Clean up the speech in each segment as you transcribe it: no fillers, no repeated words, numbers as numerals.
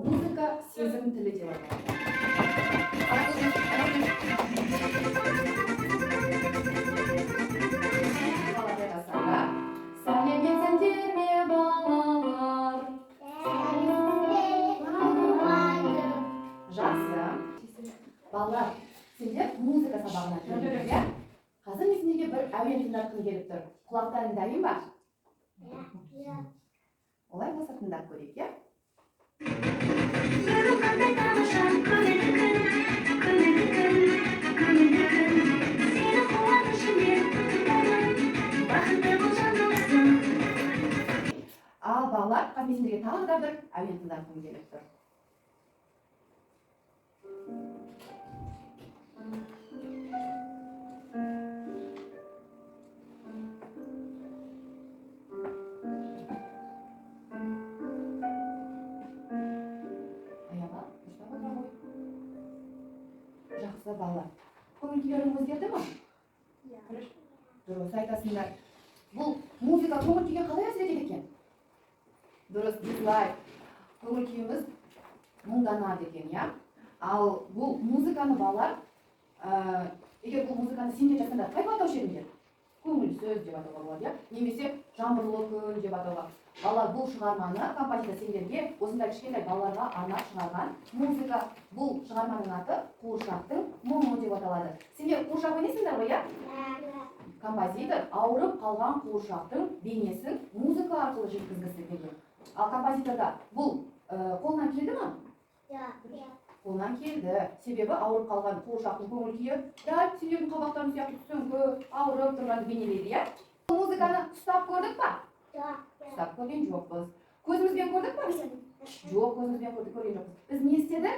Muzika sezim tili деп аталады. Сәлеметсіңдер ме балалар? Жақсы. Балалар, сендер музыка сабағына келдіңдер, иә? Қазір мен сендерге бір әуен тыңдатқым келіп тұр. Құлақтарың дайын ба? Олай болса тыңдап көрейік, иә? Ал балалар, қазір сендерге тағы да бір әуен тыңдатқым келіп тұр. Жақсы балалар. Көңіл-күйлерің өзгерді ме? Дұрыс айтасыңдар. Бұл музыка көңіл-күйге қалай әсер етеді екен? Дұрыс, дизлайк. Көңіл-күйіміз мұңданады екен, иә? Ал бұл музыканы балалар, егер бұл музыканы сендер жасаңдар, қай атаушы едіңдер? Көңілсіз деп атауға болады, иә? Немесе жаңбырлы күн деп атауға. Балалар, бұл шығарманы композитор сендерге осындай кішкентай балаларға арнап шығарған музыка. Бұл шығарманың аты «Қуыршақтың мұңы» деп аталады. Сендер қуыршақ ойнайсыңдар ғой, иә? Композитор ауырып қалған қуыршақтың бейнесін музыка арқылы жеткізгісі келген. Ал композиторда бұл қолынан келді ме? Қолынан келді. Себебі ауырып қалған қуыршақтың көңіл күйі дәл сендердің қабақтарың сияқты түсіңкі, ауырып тұрғанды бейнелейді, иә? Музыканы ұстап көрдік па? Ұстап көрген жоқпыз. Көзімізбен көрдік па? Жоқ, көзімізбен көрген жоқпыз. Біз не істедік?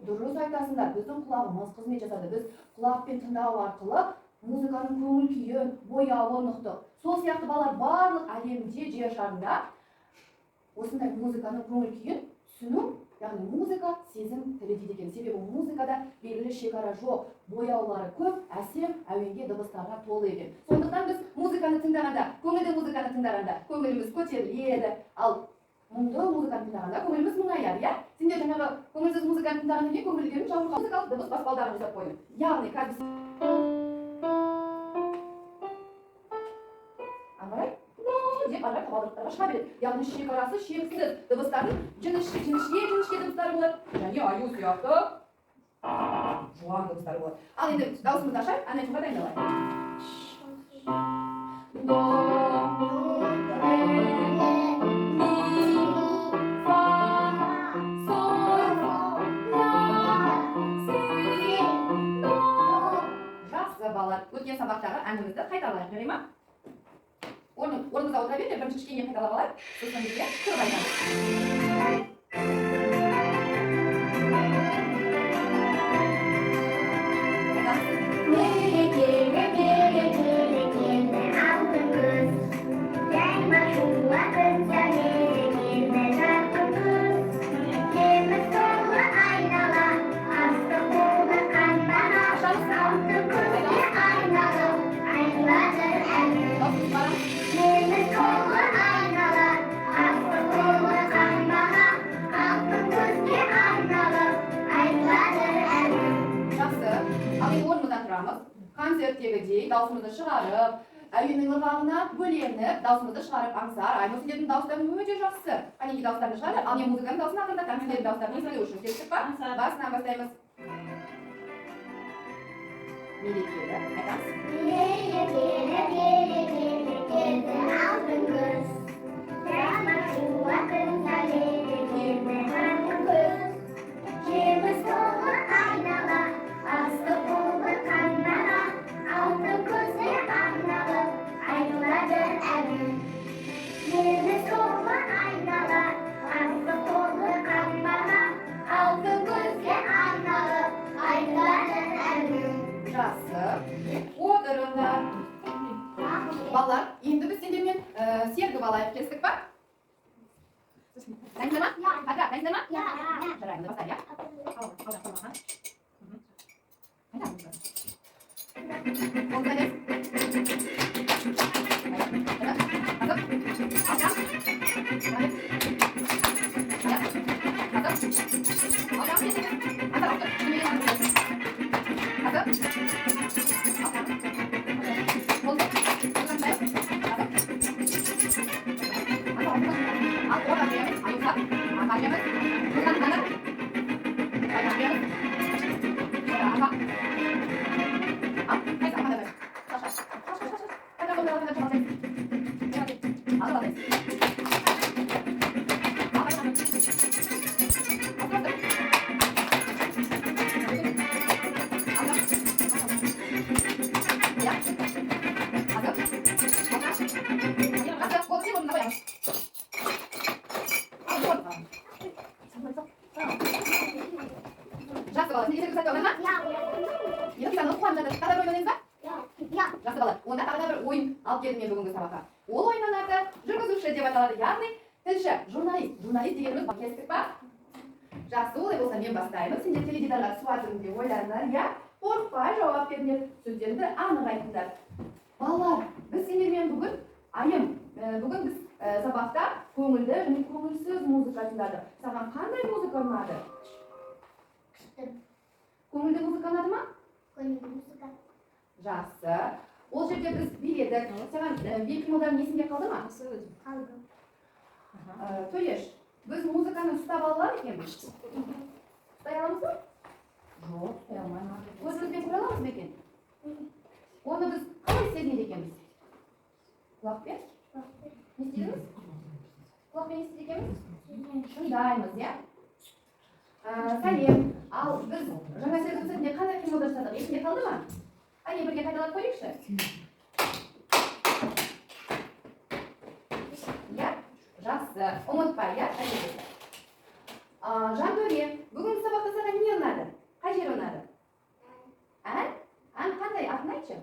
Дұрыс айтасыңдар, біздің құлағымыз қызмет жасады. Біз құлақпен тыңдау арқылы музыканың көңіл күйін, бояуын ұқтық. Сол сияқты балалар барлық әлемде, жер шарында осындай музыканың көңіл күйін түсіну, яғни музыка сезім тілі дейді екен. Себебі музыкада белгілі шекара жоқ, бояулары көп, әсем, әуенге, дыбыстарға толы екен. Сондықтан біз музыканы тыңдағанда, көңілді музыканы тыңдағанда көңіліміз көтеріледі. Ал мұңды музыканы тыңдағанда көңіліміз мұңаяды, иә? Сендер жаңағы көңілсіз музыканы тыңдағаннан кейін көңілдерін жабырға музыкалық дыбыс баспалдағын жасап қойдым. Яғни қазір деп арай табалдырықтарға шыға береді. Яғни шекарасы шексіз дыбыстардың жіңішке дыбыстары болады. Және аю сияқты жуан дыбыстары болады. Ал енді даусымызды ашайық, ән айтуға дайындалайық. До, ре, ми, фа, соль, ля, си, до. Жақсы балалар, өткен сабақтағы әнімізді қайталайық, жарай ма? Орнымызда отыра берді, бірінші кішкене қайталап алайық. Сосын бізге тұрып айтамыз. Концерттегідей даусымызды шығарып, әуеннің ырғағына бөленіп, даусымызды шығарып аңсар. Айнұр, сендердің дауыстарың өте жақсы. Қанеки дауыстарыңды шығарып, ал мен музыканың дауысын ақырындатамын. Сендердің дауыстарыңды сөйлеу үшін келістік па? Басынан бастаймыз. Мерекелі, айтамыз. Отырыңдар. Балалар, енді біз сендермен сергіп алайық, келістік па? Дайынсыздар ма? Аға, дайынсыздар ма? Жарай, енді бастайық, иә? Жақсы бала, сендерге сәтті ойнама? Енді саған қуанышты тағы бір ойын ойнаймыз ба? Жақсы бала, онда тағы да бір ойын алып келдім мен бүгінгі сабаққа. Ол ойынның аты жүргізуші деп аталады, яғни тілші, журналист. Журналист дегеніміз кестік па? Жақсы, олай болса мен бастаймын. Сендер теледидарға түсіп деп ойларыңдар, иә? Қорықпай жауап беріңдер, сөздеріңді анық айтыңдар. Балалар, біз сендермен бүгін біз сабақта көңілді және көңілсіз музыка тыңдадық. Саған қандай музыка ұнады? Көңілді музыка ұнады ма? Көңілді музыка. Жақсы. Ол жерде біз биледік. Саған бел қимылдарың есіңде қалды ма? Қалды. Төлеш, біз музыканы ұстап ала аламыз екенбіз? Ұстай аламыз ба? Жоқ, ұстай алмаймыз. Көзімізбен көре аламыз ба екен? Оны біз қалай сезінеді екенбіз? Құлақпен? Не істейміз? Құлақпен естиді екенбіз? Шындаймыз, иә? Сәлем. Ал біз жаңа сөз өтсінде қандай қимылдар жасадық? Есіңде қалды ма? Әне бірге қайталап көрейікші. Иә? Жақсы. Ұмытпай, иә? Жантөре, бүгінгі сабақта саған не ұнады? Қай жері ұнады? Ән? Ән қандай? Атын айтшы.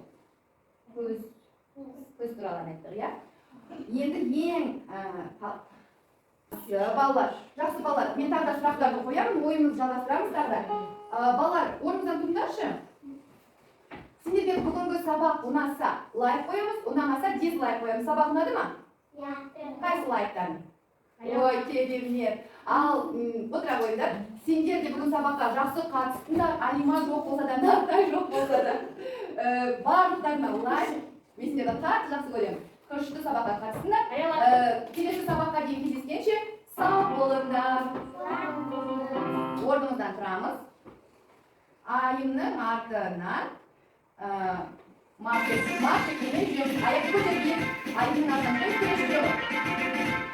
Көз туралы айттық, иә? Енді ең балалар, жақсы балалар, мен тағы да сұрақтарды қоямын, ойымызды жалғастырамыз тағы да. Балалар, орныңыздан тұрыңдаршы. Сендерге бүгінгі сабақ ұнаса, лайк қоямыз, ұнамаса дизлайк қоямыз. Сабақ ұнады ма? Қайсы лайктарын? Ой, керемет. Ал, отыра қойыңдар. Сендер де бүгін сабаққа жақсы қатыстыңдар, Алима жоқ болса да, Нартай жоқ болса да. Барлықтарына лайк. Мен сендерді қатты жақсы көремін. Күшті сабаққа қатыстыңдар. Келесі сабаққа дейін кездескенше сау болыңдар. Орнымыздан тұрамыз. Айымның артынан маркетпен жүреміз. Аяқты көтерген айымның артынан келе жүреміз.